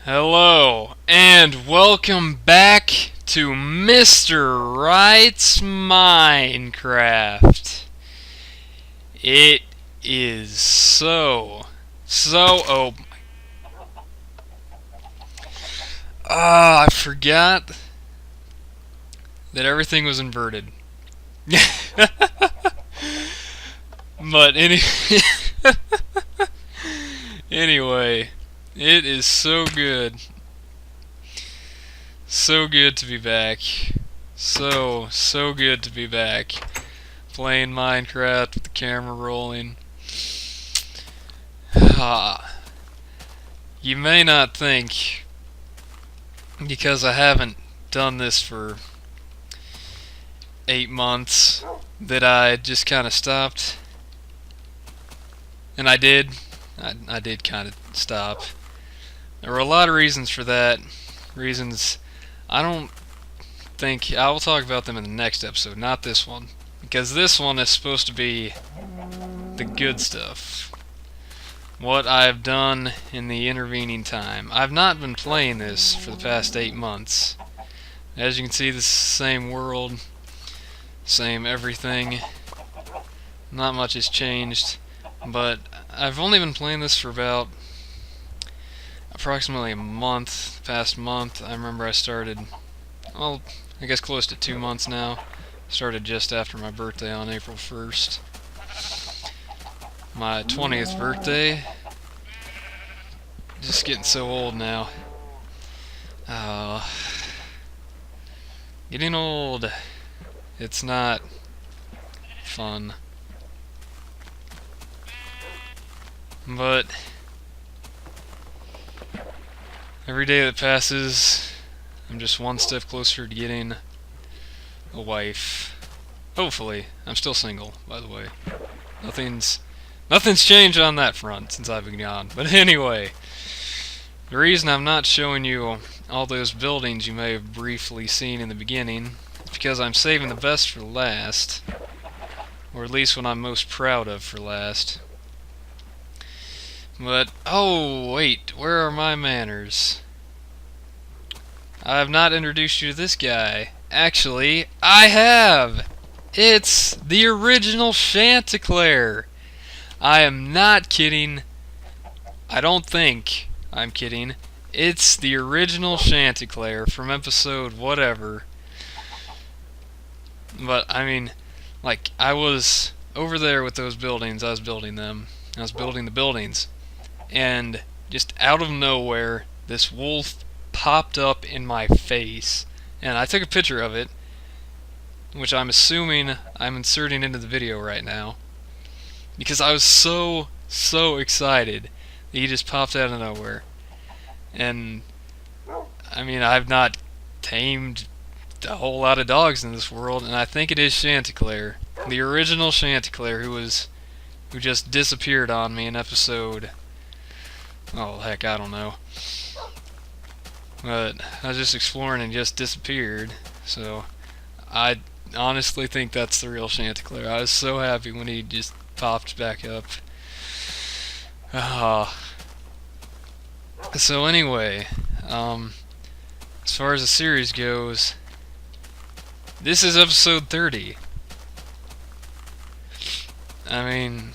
Hello, and welcome back to Mr. Wright's Minecraft. It is oh, I forgot that everything was inverted. But anyway, it is so good. So good to be back. So good to be back. Playing Minecraft with the camera rolling. You may not think, because I haven't done this for 8 months, that I just kind of stopped. And I did. I did kind of stop. There were a lot of reasons for that. Reasons I don't think I will talk about them in the next episode, not this one, because this one is supposed to be the good stuff. What I've done in the intervening time. I've not been playing this for the past 8 months. As you can see, this is the same world, same everything. Not much has changed, but I've only been playing this for about approximately a month. Past month, I remember I started, well, I guess close to 2 months now. Started just after my birthday on April 1st. My 20th birthday. Just getting so old now. Getting old. It's not fun. But every day that passes, I'm just one step closer to getting a wife. Hopefully. I'm still single, by the way. Nothing's changed on that front since I've been gone. But anyway, the reason I'm not showing you all those buildings you may have briefly seen in the beginning is because I'm saving the best for last. Or at least what I'm most proud of for last. But, oh, wait, where are my manners? I have not introduced you to this guy. Actually, I have! It's the original Chanticleer! I am not kidding. I don't think I'm kidding. It's the original Chanticleer from episode whatever. But, I mean, like, I was over there with those buildings. I was building them. I was building the buildings. And just out of nowhere, this wolf popped up in my face. And I took a picture of it, which I'm assuming I'm inserting into the video right now. Because I was so excited that he just popped out of nowhere. And, I mean, I've not tamed a whole lot of dogs in this world, and I think it is Chanticleer. The original Chanticleer who just disappeared on me in episode... oh, heck, I don't know. But I was just exploring and just disappeared. So, I honestly think that's the real Chanticleer. I was so happy when he just popped back up. So anyway, as far as the series goes, this is episode 30. I mean,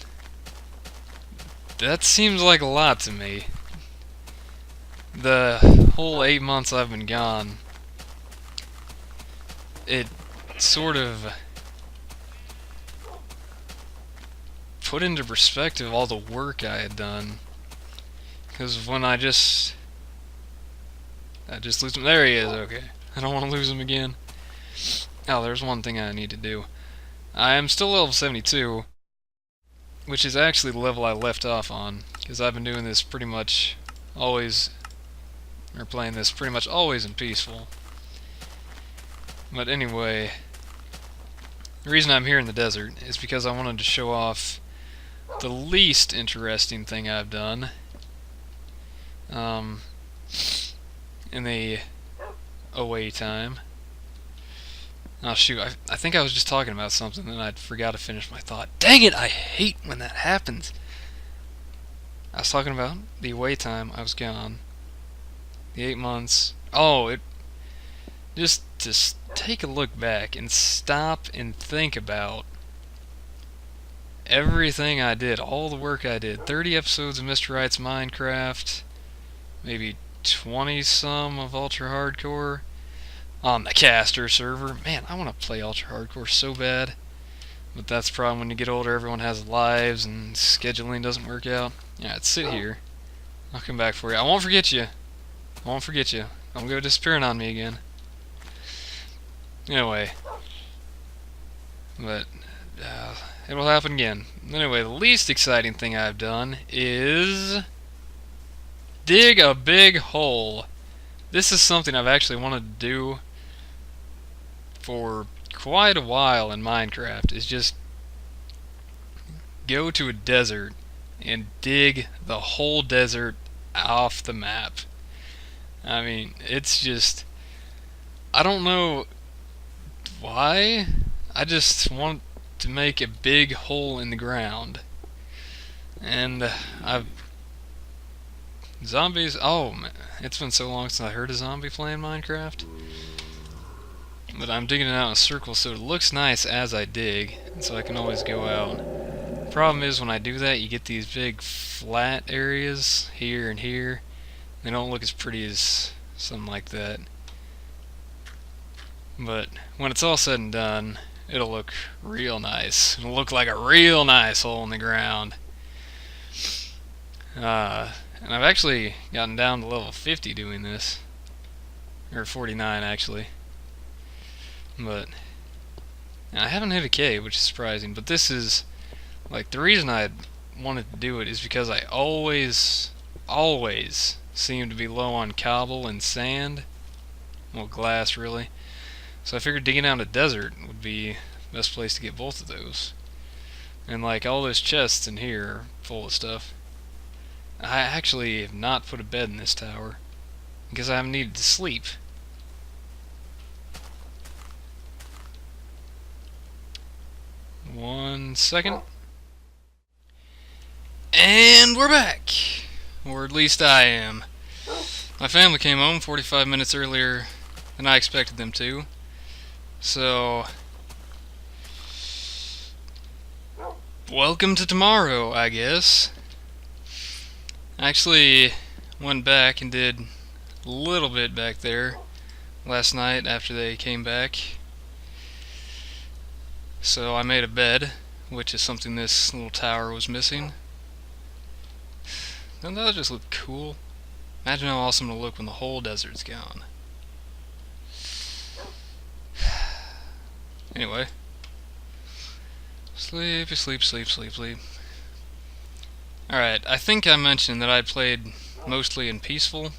that seems like a lot to me. The whole 8 months I've been gone, it sort of put into perspective all the work I had done. Because when I just lose him. There he is, okay. I don't want to lose him again. Oh, there's one thing I need to do. I am still level 72, which is actually the level I left off on, because I've been doing this pretty much always, or playing this pretty much always in peaceful. But anyway, the reason I'm here in the desert is because I wanted to show off the least interesting thing I've done in the away time. Oh shoot, I think I was just talking about something and I forgot to finish my thought. Dang it, I hate when that happens. I was talking about the away time I was gone. the 8 months. Oh, just to take a look back and stop and think about everything I did, all the work I did. 30 episodes of Mr. Wright's Minecraft, maybe 20 some of Ultra Hardcore on the caster server. Man, I want to play Ultra Hardcore so bad. But that's the problem when you get older, everyone has lives and scheduling doesn't work out. Yeah, sit here. I'll come back for you. I won't forget you. I won't forget you. Don't go disappearing on me again. Anyway. But it will happen again. Anyway, the least exciting thing I've done is dig a big hole. This is something I've actually wanted to do for quite a while in Minecraft, is just go to a desert and dig the whole desert off the map. I mean, it's just, I don't know why, I just want to make a big hole in the ground. And zombies, oh man, it's been so long since I heard a zombie playing Minecraft. But I'm digging it out in a circle so it looks nice as I dig, and so I can always go out. Problem is, when I do that, you get these big flat areas here and here. They don't look as pretty as something like that. But when it's all said and done, it'll look real nice. It'll look like a real nice hole in the ground. And I've actually gotten down to level 50 doing this. Or 49 actually. But I haven't hit a cave, which is surprising. But this is, like, the reason I wanted to do it is because I always seem to be low on cobble and sand. Well, glass, really. So I figured digging out a desert would be the best place to get both of those. And, like, all those chests in here are full of stuff. I actually have not put a bed in this tower because I haven't needed to sleep. One second. And we're back. Or at least I am. My family came home 45 minutes earlier than I expected them to. So, welcome to tomorrow, I guess. I actually went back and did a little bit back there last night after they came back. So I made a bed, which is something this little tower was missing. Doesn't that just look cool? Imagine how awesome it'll look when the whole desert's gone. Anyway. Sleepy, sleep, sleep, sleep, sleep. Alright, I think I mentioned that I played mostly in peaceful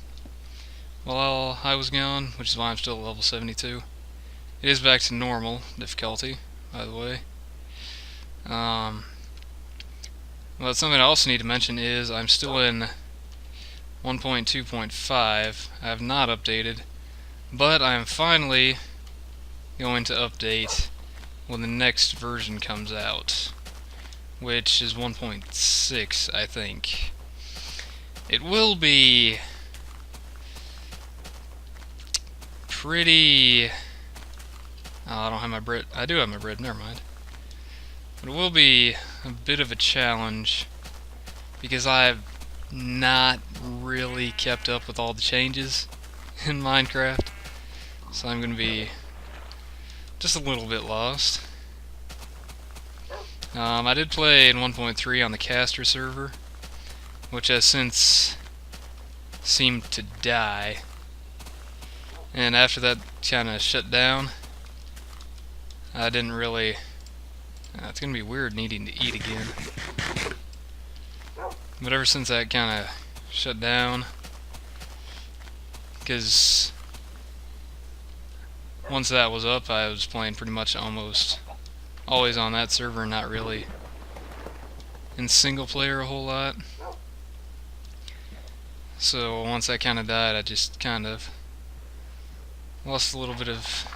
while I was gone, which is why I'm still at level 72. It is back to normal difficulty, by the way. Well, something I also need to mention is I'm still in 1.2.5. I have not updated, but I am finally going to update when the next version comes out, which is 1.6, I think. It will be pretty... Oh, I don't have my bread. I do have my bread, never mind. But it will be a bit of a challenge because I've not really kept up with all the changes in Minecraft. So I'm going to be just a little bit lost. I did play in 1.3 on the caster server, which has since seemed to die. And after that kind of shut down, I didn't really... it's going to be weird needing to eat again. But ever since that kind of shut down, because once that was up, I was playing pretty much almost always on that server, not really in single player a whole lot. So once that kind of died, I just kind of lost a little bit of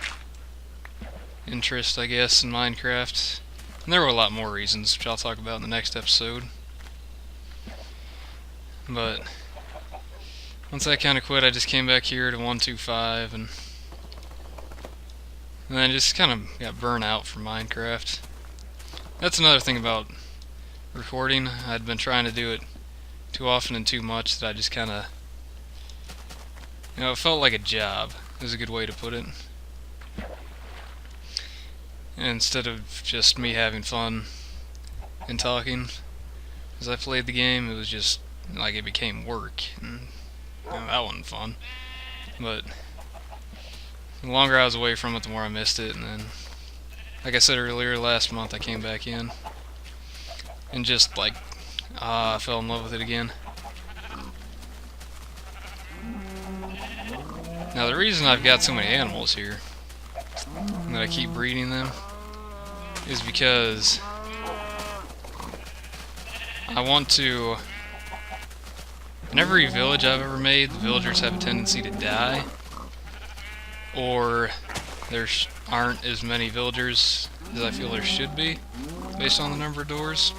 interest, I guess, in Minecraft. And there were a lot more reasons, which I'll talk about in the next episode. But once I kind of quit, I just came back here to 125, and then I just kind of got burnt out from Minecraft. That's another thing about recording. I'd been trying to do it too often and too much that I just kind of, it felt like a job, is a good way to put it. And instead of just me having fun and talking as I played the game, it was just like it became work, and that wasn't fun. But the longer I was away from it, the more I missed it, and then, like I said earlier, last month I came back in and just like I fell in love with it again. Now the reason I've got so many animals here and that I keep breeding them is because I want to, in every village I've ever made, the villagers have a tendency to die, or there aren't as many villagers as I feel there should be based on the number of doors.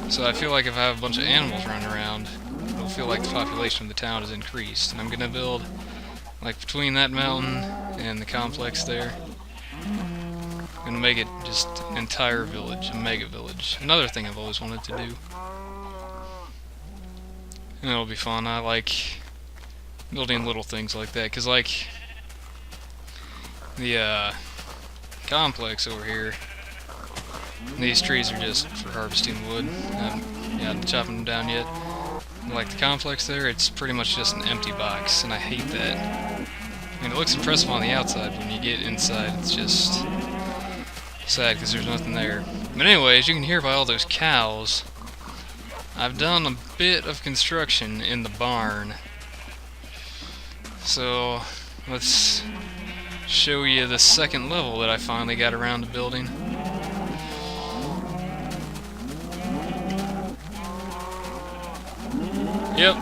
So I feel like if I have a bunch of animals running around, it'll feel like the population of the town has increased, and I'm gonna build like between that mountain and the complex there, I'm gonna make it just an entire village, a mega village. Another thing I've always wanted to do, and it'll be fun. I like building little things like that, because like the complex over here, these trees are just for harvesting wood. I haven't chopped them down yet. Like the complex there, it's pretty much just an empty box, and I hate that. I mean, it looks impressive on the outside, but when you get inside, it's just sad because there's nothing there. But anyway, as you can hear by all those cows, I've done a bit of construction in the barn. So let's show you the second level that I finally got around to building. Yep.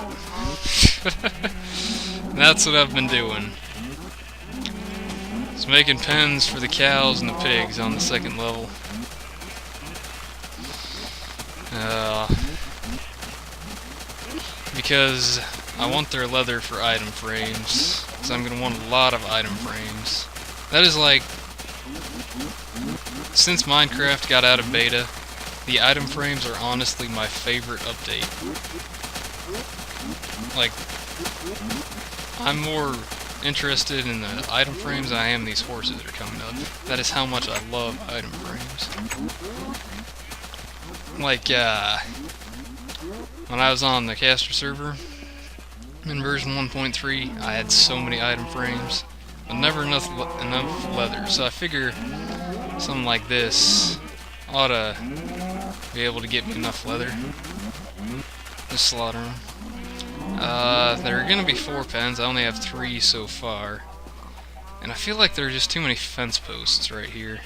That's what I've been doing. It's making pens for the cows and the pigs on the second level. Because I want their leather for item frames, so I'm going to want a lot of item frames. That is like, since Minecraft got out of beta, the item frames are honestly my favorite update. Like, I'm more interested in the item frames than I am these horses that are coming up. That is how much I love item frames. Like, when I was on the caster server in version 1.3, I had so many item frames, but never enough leather. So I figure something like this ought to be able to get me enough leather. Just slaughter them. There are gonna be 4 pens. I only have 3 so far, and I feel like there are just too many fence posts right here.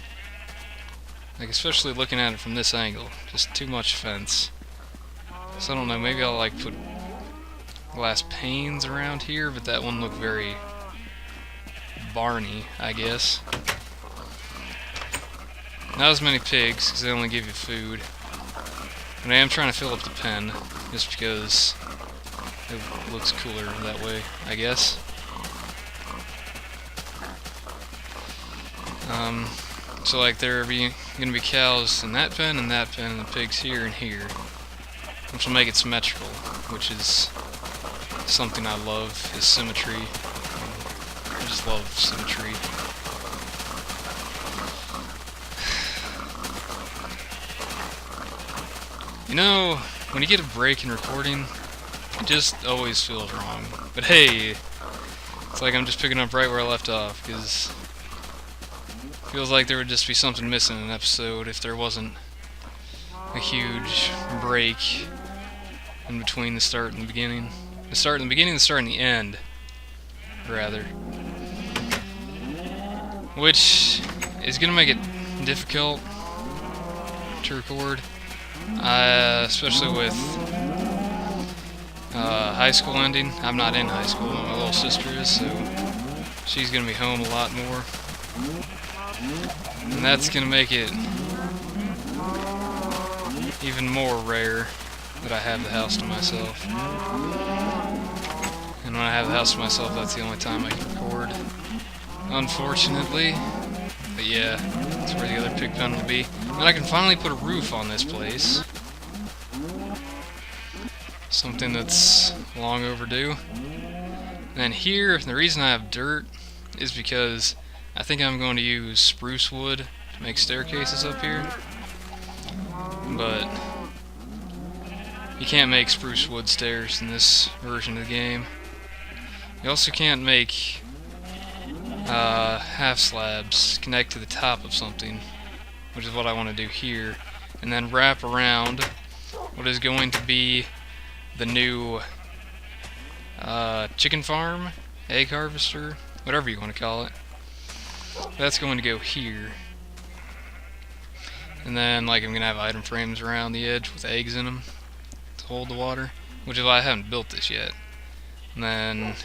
Like, especially looking at it from this angle, just too much fence. So I don't know, maybe I'll like put glass panes around here, but that wouldn't look very barny, I guess. Not as many pigs, because they only give you food. But I am trying to fill up the pen, just because it looks cooler that way, I guess. So like there are gonna be cows in that pen, and the pigs here and here, which will make it symmetrical, which is something I love, is symmetry. I just love symmetry. You know, when you get a break in recording, it just always feels wrong. But hey, it's like I'm just picking up right where I left off, because it feels like there would just be something missing in an episode if there wasn't a huge break in between the start and the beginning. The start and the beginning, the start and the end, rather. Which is going to make it difficult to record, especially with high school ending. I'm not in high school, my little sister is, so she's going to be home a lot more. And that's going to make it even more rare that I have the house to myself. And when I have the house to myself, that's the only time I can record, unfortunately. But yeah, that's where the other pig pen will be. And I can finally put a roof on this place. Something that's long overdue. And here, the reason I have dirt is because I think I'm going to use spruce wood to make staircases up here. But you can't make spruce wood stairs in this version of the game. You also can't make half slabs connect to the top of something, which is what I want to do here, and then wrap around what is going to be the new chicken farm, egg harvester, whatever you want to call it. That's going to go here. And then, like, I'm going to have item frames around the edge with eggs in them to hold the water, which is why I haven't built this yet. And then,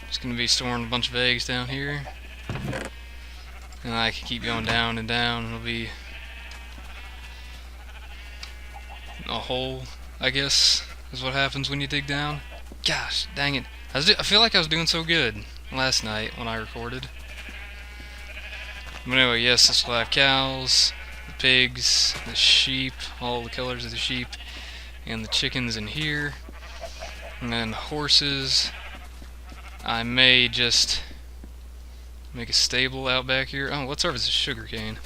just going to be storing a bunch of eggs down here. And I can keep going down and down. It'll be a hole, I guess, is what happens when you dig down. Gosh, dang it. I feel like I was doing so good last night when I recorded. But anyway, yes, this will have cows, the pigs, the sheep, all the colors of the sheep, and the chickens in here. And then the horses. I may just make a stable out back here. Oh, let's harvest a sugarcane.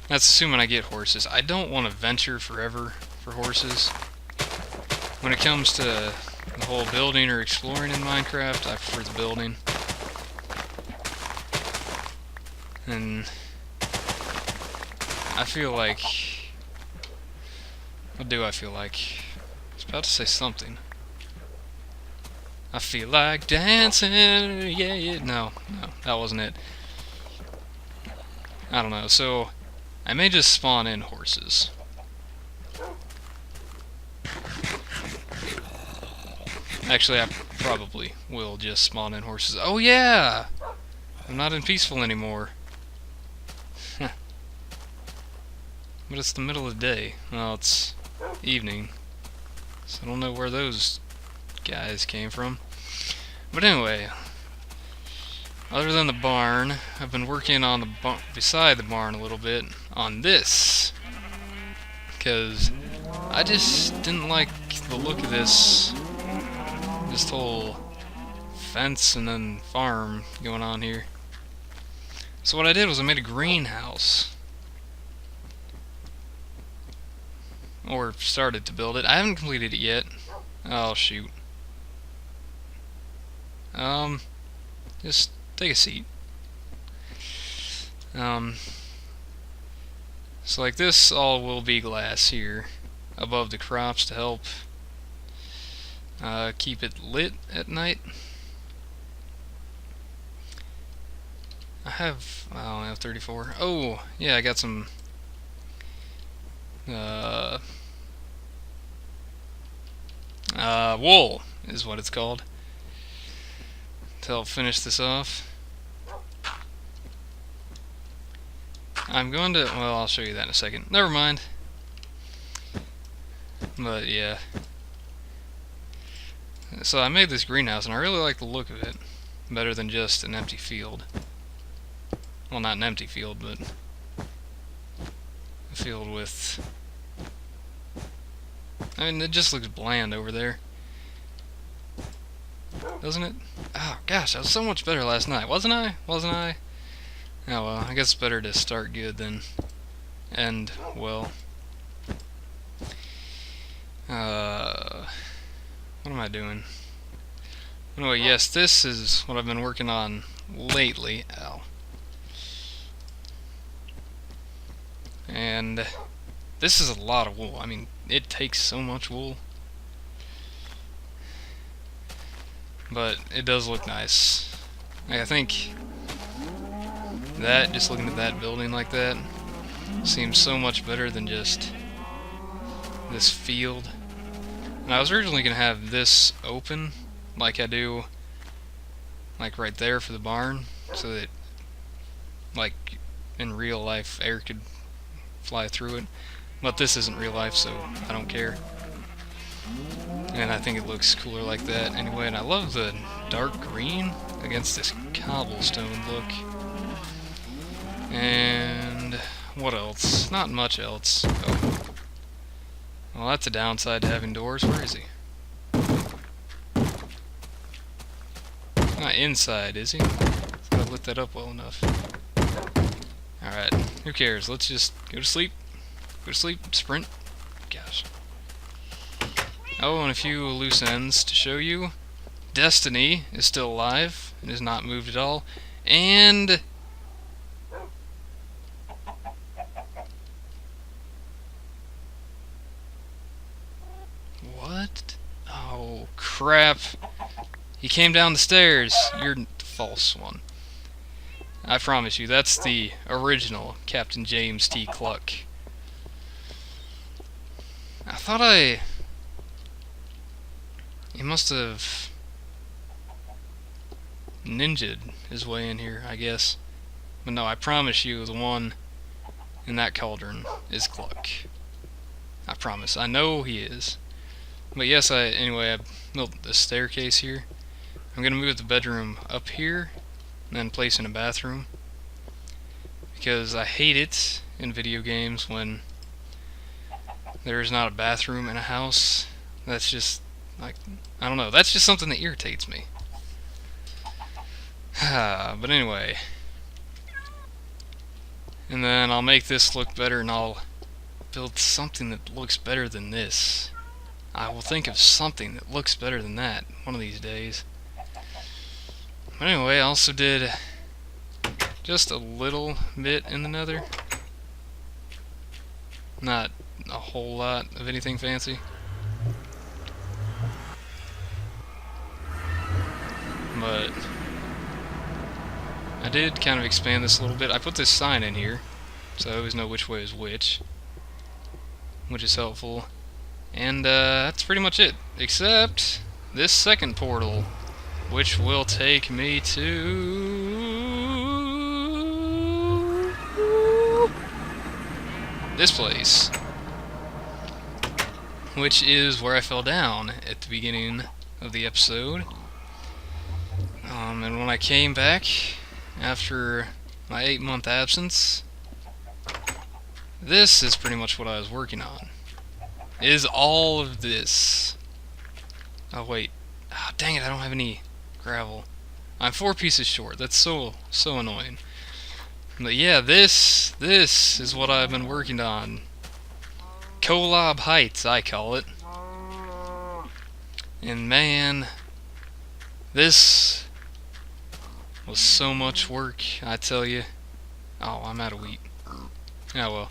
That's assuming I get horses. I don't want to venture forever for horses. When it comes to the whole building or exploring in Minecraft, I prefer the building. And I feel like... What do I feel like? I was about to say something. I feel like dancing, yeah, yeah. No, that wasn't it. I don't know, so I may just spawn in horses. Actually, I probably will just spawn in horses. Oh yeah! I'm not in peaceful anymore. But it's the middle of the day. Well, it's evening. So I don't know where those guys came from. But anyway, other than the barn, I've been working on the beside the barn a little bit on this, because I just didn't like the look of this whole fence and then farm going on here. So what I did was I made a greenhouse, or started to build it. I haven't completed it yet. Oh shoot. Just take a seat. So like this all will be glass here above the crops to help keep it lit at night. I only have 34. Oh, yeah, I got some wool is what it's called, to help finish this off. I'm going to, well, I'll show you that in a second. Never mind. But yeah. So I made this greenhouse and I really like the look of it. Better than just an empty field. Well, not an empty field, but a field with... I mean, it just looks bland over there. Doesn't it? Oh, gosh, I was so much better last night. Wasn't I? Wasn't I? Oh, well, I guess it's better to start good than end well. What am I doing? Anyway, yes, this is what I've been working on lately. Ow. And this is a lot of wool. I mean, it takes so much wool. But it does look nice. I think that, just looking at that building like that, seems so much better than just this field. And I was originally going to have this open, like I do, like right there for the barn, so that, like in real life, air could fly through it. But this isn't real life, so I don't care. and I think it looks cooler like that anyway. And I love the dark green against this cobblestone look. And what else? Not much else. Oh. Well, that's a downside to having doors. Where is he? Not inside, is he? I lit that up well enough. Alright, who cares? Let's just go to sleep. Go to sleep, sprint. Gosh. Oh, and a few loose ends to show you. Destiny is still alive and has not moved at all. And what? Oh, crap. He came down the stairs. You're the false one. I promise you, that's the original Captain James T. Cluck. I thought he must have ninja'd his way in here, I guess. But no, I promise you, the one in that cauldron is Cluck. I promise. I know he is. But yes, anyway, I built the staircase here. I'm going to move the bedroom up here and then place in a bathroom, because I hate it in video games when there is not a bathroom in a house. That's just, like, I don't know, that's just something that irritates me. But anyway, and then I'll make this look better, and I'll build something that looks better than this. I will think of something that looks better than that one of these days. But anyway, I also did just a little bit in the nether. Not a whole lot of anything fancy. But I did kind of expand this a little bit. I put this sign in here, so I always know which way is which is helpful. And that's pretty much it, except this second portal, which will take me to this place, which is where I fell down at the beginning of the episode. And when I came back after my 8-month absence, this is pretty much what I was working on. Is all of this. Oh wait, dang it, I don't have any gravel. I'm 4 pieces short. That's so annoying. But yeah, this is what I've been working on. Kolob Heights, I call it. And man, this was so much work, I tell you. Oh, I'm out of wheat. Oh well.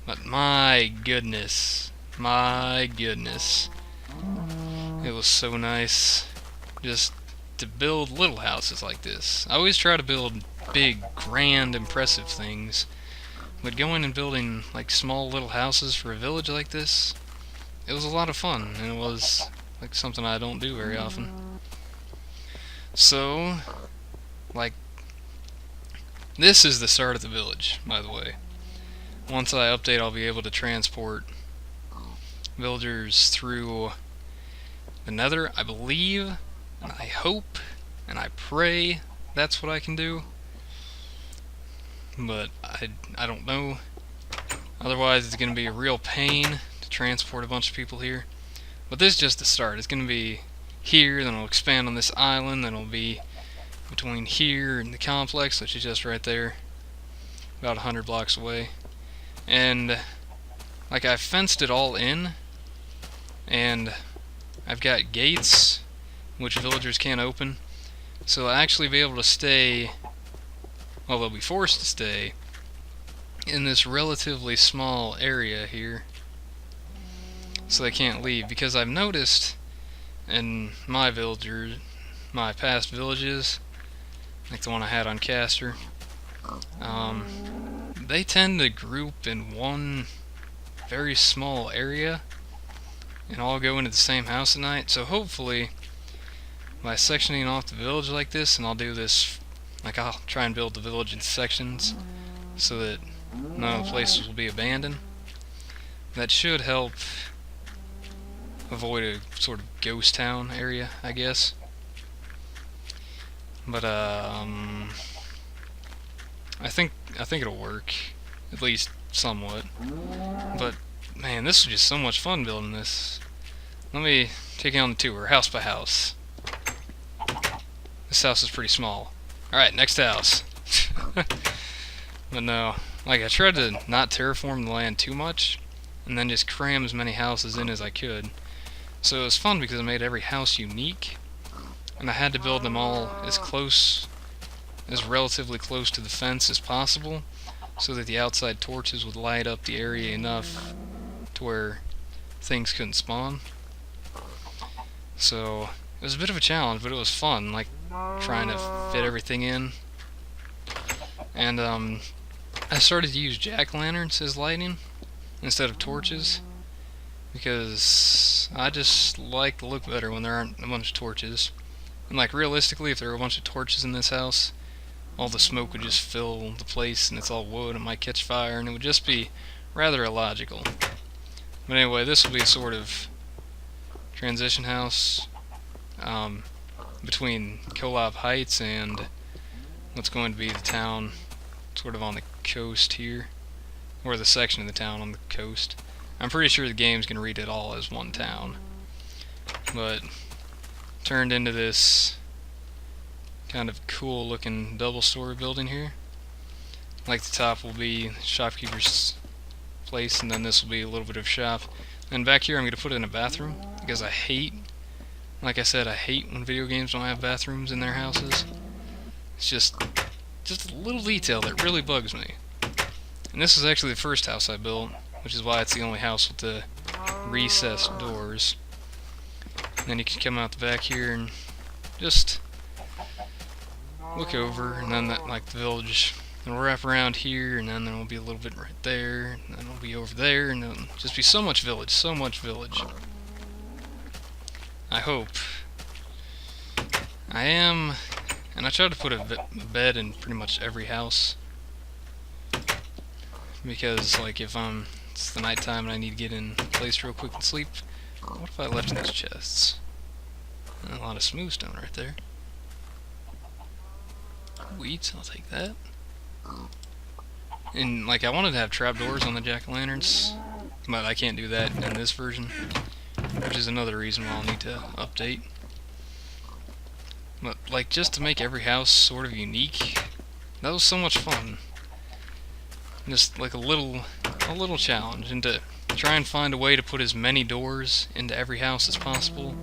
But my goodness, it was so nice just to build little houses like this. I always try to build big, grand, impressive things, but going and building like small little houses for a village like this, it was a lot of fun, and it was like something I don't do very often. So, like, this is the start of the village, by the way. Once I update, I'll be able to transport villagers through the nether, I believe, and I hope, and I pray that's what I can do. But I don't know. Otherwise, it's going to be a real pain to transport a bunch of people here. But this is just the start. It's going to be here, then I'll expand on this island, then it'll be between here and the complex, which is just right there, about 100 blocks away. And like, I've fenced it all in, and I've got gates which villagers can't open, so they'll actually be able to stay, well, they'll be forced to stay in this relatively small area here, so they can't leave. Because I've noticed in my villagers, my past villages, like the one I had on Castor, they tend to group in one very small area and all go into the same house at night. So hopefully, by sectioning off the village like this, and I'll do this, like, I'll try and build the village in sections so that none of the places will be abandoned. That should help, avoid a sort of ghost town area, I guess. But I think it'll work, at least somewhat. But man, this was just so much fun building this. Let me take you on the tour, house by house. This house is pretty small. Alright, next house. But no, like I tried to not terraform the land too much, and then just cram as many houses in as I could. So it was fun because it made every house unique, and I had to build them all as relatively close to the fence as possible, so that the outside torches would light up the area enough to where things couldn't spawn. So it was a bit of a challenge, but it was fun, like trying to fit everything in. And I started to use jack-o'-lanterns as lighting instead of torches, because I just like to look better when there aren't a bunch of torches. And like realistically, if there were a bunch of torches in this house, all the smoke would just fill the place, and it's all wood, it might catch fire, and it would just be rather illogical. But anyway, this will be a sort of transition house between Kolob Heights and what's going to be the town sort of on the coast here, or the section of the town on the coast. I'm pretty sure the game's going to read it all as one town, but turned into this kind of cool looking double-story building here. Like the top will be shopkeeper's place, and then this will be a little bit of shop. And back here I'm going to put in a bathroom, because I hate, like I said, I hate when video games don't have bathrooms in their houses. It's just a little detail that really bugs me. And this is actually the first house I built, which is why it's the only house with the recessed doors. And then you can come out the back here and just look over, and then that, like the village, and we'll wrap around here, and then there will be a little bit right there, and then it'll be over there, and it'll just be so much village, so much village. I hope. I am, and I try to put a bed in pretty much every house, because like if it's the nighttime and I need to get in place real quick and sleep, what if I left these chests? And a lot of smooth stone right there. Wheat, I'll take that. And like I wanted to have trapdoors on the jack-o'-lanterns, but I can't do that in this version, which is another reason why I'll need to update. But like just to make every house sort of unique, that was so much fun. Just like a little challenge, and to try and find a way to put as many doors into every house as possible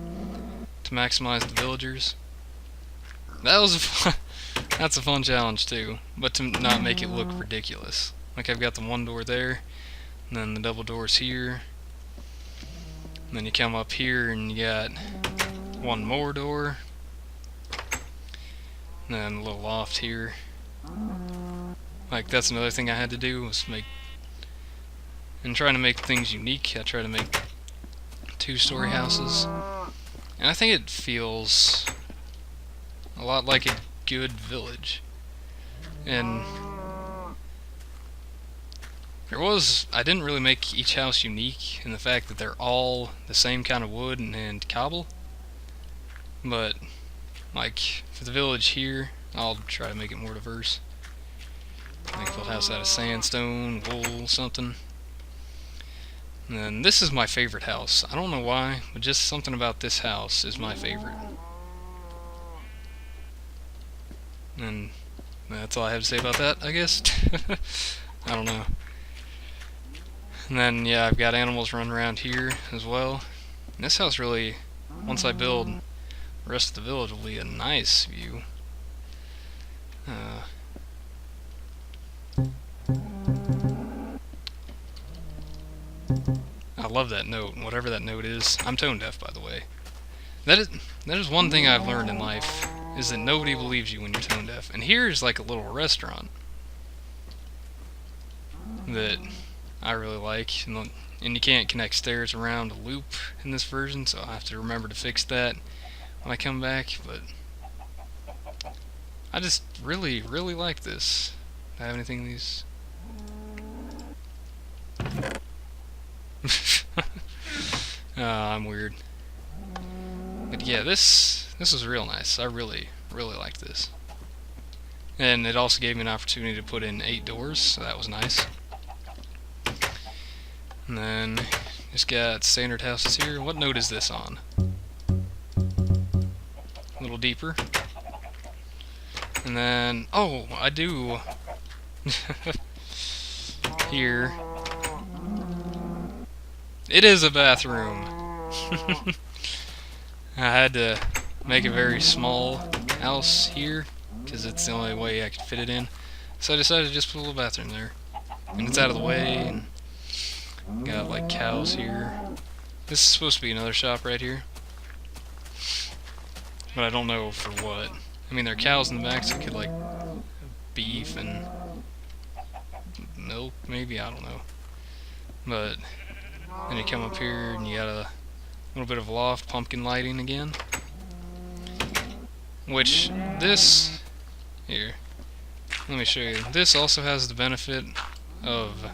to maximize the villagers. That was that's a fun challenge too, but to not make it look ridiculous. Like I've got the one door there, and then the double doors here, and then you come up here and you got one more door, and then a little loft here. Like that's another thing I had to do, was and trying to make things unique. I try to make two-story houses, and I think it feels a lot like a good village. And I didn't really make each house unique in the fact that they're all the same kind of wood and cobble, but like for the village here, I'll try to make it more diverse. Like build a house out of sandstone, wool, something. And then this is my favorite house. I don't know why, but just something about this house is my favorite. And that's all I have to say about that, I guess. I don't know. And then, yeah, I've got animals running around here as well. And this house really, once I build, the rest of the village will be a nice view. I love that note, whatever that note is. I'm tone deaf, by the way. That is one thing I've learned in life, is that nobody believes you when you're tone deaf. And here's like a little restaurant that I really like, and you can't connect stairs around a loop in this version, so I have to remember to fix that when I come back. But I just really like this. Do I have anything in these? I'm weird. But yeah, this was real nice. I really liked this. And it also gave me an opportunity to put in 8 doors, so that was nice. And then just got standard houses here. What note is this on? A little deeper. And then, oh, I do here. It is a bathroom. I had to make a very small house here because it's the only way I could fit it in. So I decided to just put a little bathroom there. And it's out of the way, and got like cows here. This is supposed to be another shop right here, but I don't know for what. I mean, there are cows in the back, so I could like beef and milk, maybe, I don't know. But then you come up here and you got a little bit of loft, pumpkin lighting again. Which this here, let me show you. This also has the benefit of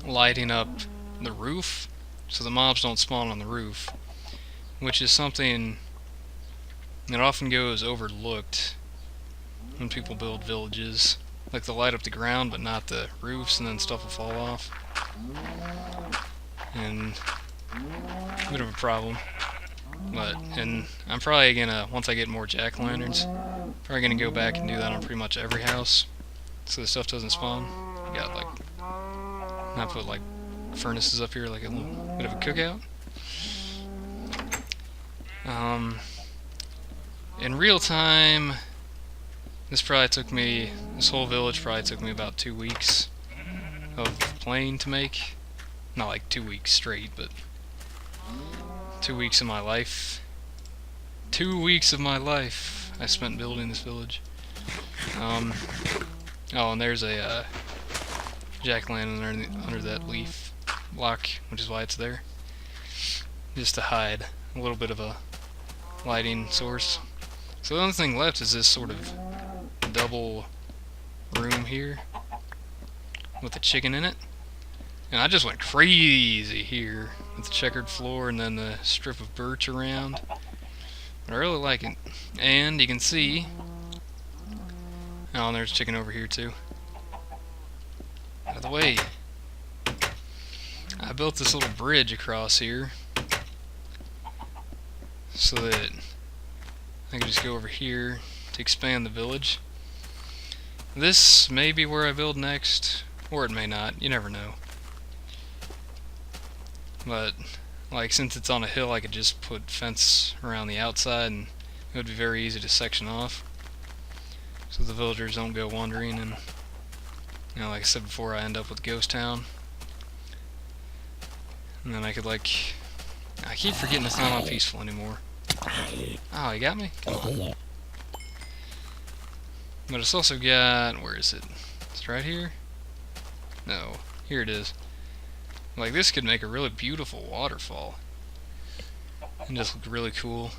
lighting up the roof, so the mobs don't spawn on the roof, which is something that often goes overlooked when people build villages. Like they'll light up the ground but not the roofs, and then stuff will fall off. And a bit of a problem. And I'm probably gonna, once I get more jack-o'-lanterns, probably gonna go back and do that on pretty much every house, so the stuff doesn't spawn. You got like, not put like furnaces up here, like a little bit of a cookout. In real time, this whole village probably took me about 2 weeks of playing to make. Not like 2 weeks straight, but 2 weeks of my life. 2 weeks of my life I spent building this village. Oh, and there's a jack-o'-lantern under that leaf block, which is why it's there. Just to hide a little bit of a lighting source. So the only thing left is this sort of double room here with a chicken in it. And I just went crazy here with the checkered floor and then the strip of birch around. But I really like it. And you can see, oh, and there's chicken over here too. By the way, I built this little bridge across here so that I can just go over here to expand the village. This may be where I build next, or it may not, you never know. But, like, since it's on a hill, I could just put fence around the outside and it would be very easy to section off, so the villagers don't go wandering and, you know, like I said before, I end up with Ghost Town. And then I could, like, I keep forgetting it's not on peaceful anymore. Oh, he got me? Come on. But it's also got, where is it? It's right here? No, here it is. Like, this could make a really beautiful waterfall. And just look really cool,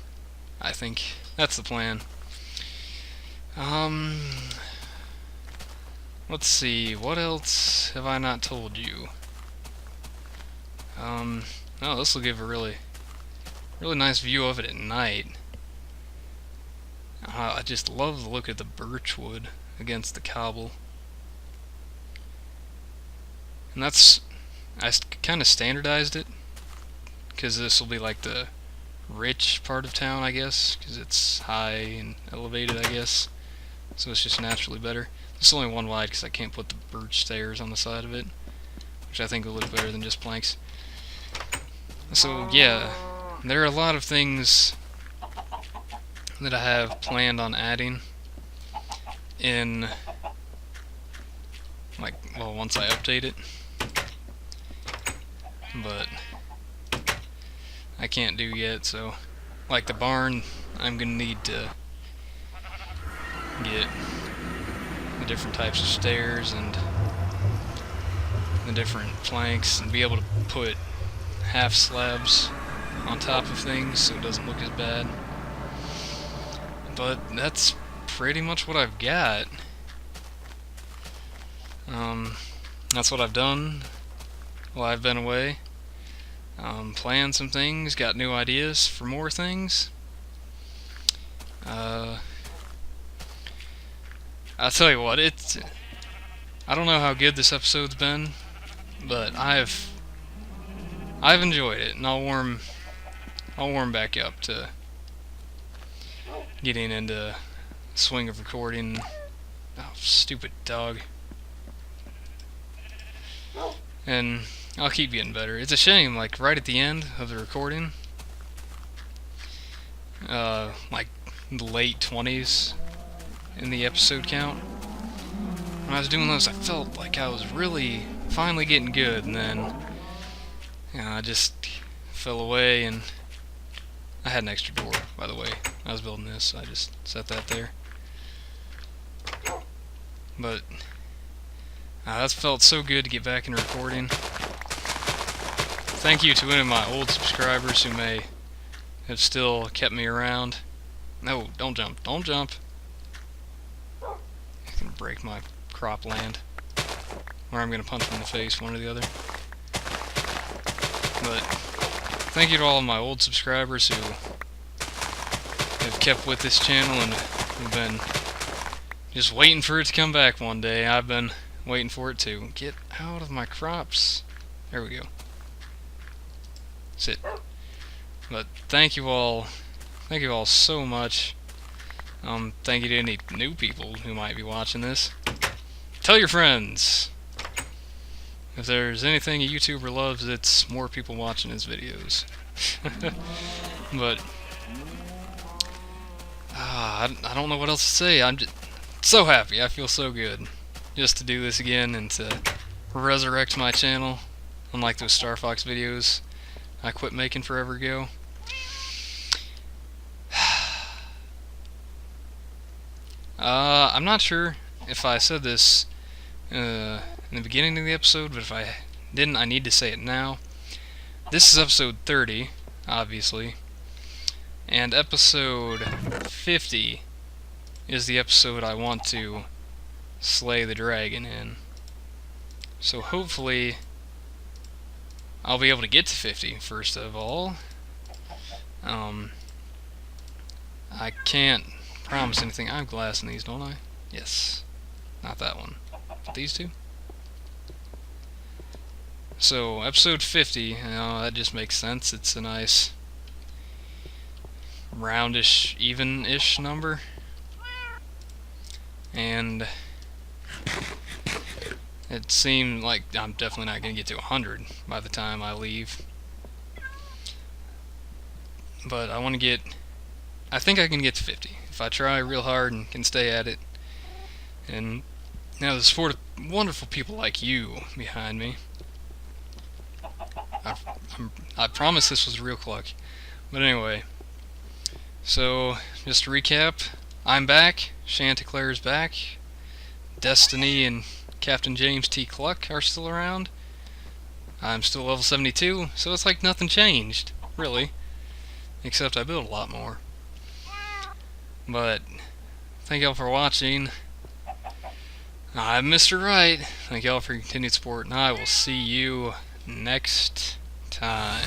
I think. That's the plan. Let's see, what else have I not told you? Oh, this will give a really nice view of it at night. I just love the look of the birchwood against the cobble. And that's, I kind of standardized it, because this will be like the rich part of town, I guess, because it's high and elevated, I guess. So it's just naturally better. It's only one wide because I can't put the birch stairs on the side of it, which I think will look better than just planks. So yeah, there are a lot of things that I have planned on adding in, like, well, once I update it, but I can't do yet. So, like the barn, I'm gonna need to get the different types of stairs and the different planks and be able to put half slabs on top of things so it doesn't look as bad. But that's pretty much what I've got. That's what I've done while I've been away. Planned some things, got new ideas for more things. I'll tell you what, I don't know how good this episode's been, but I've enjoyed it, and I'll warm back up to getting into the swing of recording. Oh, stupid dog. And I'll keep getting better. It's a shame, like, right at the end of the recording, like, the late 20s in the episode count, when I was doing those, I felt like I was really finally getting good, and then, I just fell away, and I had an extra door, by the way. I was building this, so I just set that there. But that felt so good to get back in recording. Thank you to any of my old subscribers who may have still kept me around. No, don't jump. Don't jump. I can break my cropland. Or I'm going to punch him in the face, one or the other. But thank you to all of my old subscribers who have kept with this channel and have been just waiting for it to come back one day. I've been waiting for it to get out of my crops. There we go. That's it. But thank you all so much. Thank you to any new people who might be watching this. Tell your friends. If there's anything a YouTuber loves, it's more people watching his videos. But I don't know what else to say. I'm just so happy. I feel so good just to do this again and to resurrect my channel, unlike those Star Fox videos I quit making forever ago. I'm not sure if I said this in the beginning of the episode, but if I didn't, I need to say it now. This is episode 30, obviously, and episode 50 is the episode I want to slay the dragon in. So hopefully I'll be able to get to 50 first of all. I can't promise anything. I have glass in these, don't I? Yes. Not that one. But these two? So, episode 50, that just makes sense. It's a nice roundish, even-ish number. And it seemed like I'm definitely not going to get to 100 by the time I leave. But I want to get... I think I can get to 50 if I try real hard and can stay at it. And now the support of wonderful people like you behind me. I promise this was real cluck. But anyway, so just to recap, I'm back, Chanticleer's back, Destiny and Captain James T. Cluck are still around. I'm still level 72, so it's like nothing changed, really. Except I built a lot more. But thank y'all for watching. I'm Mr. Wright. Thank y'all for your continued support, and I will see you next time.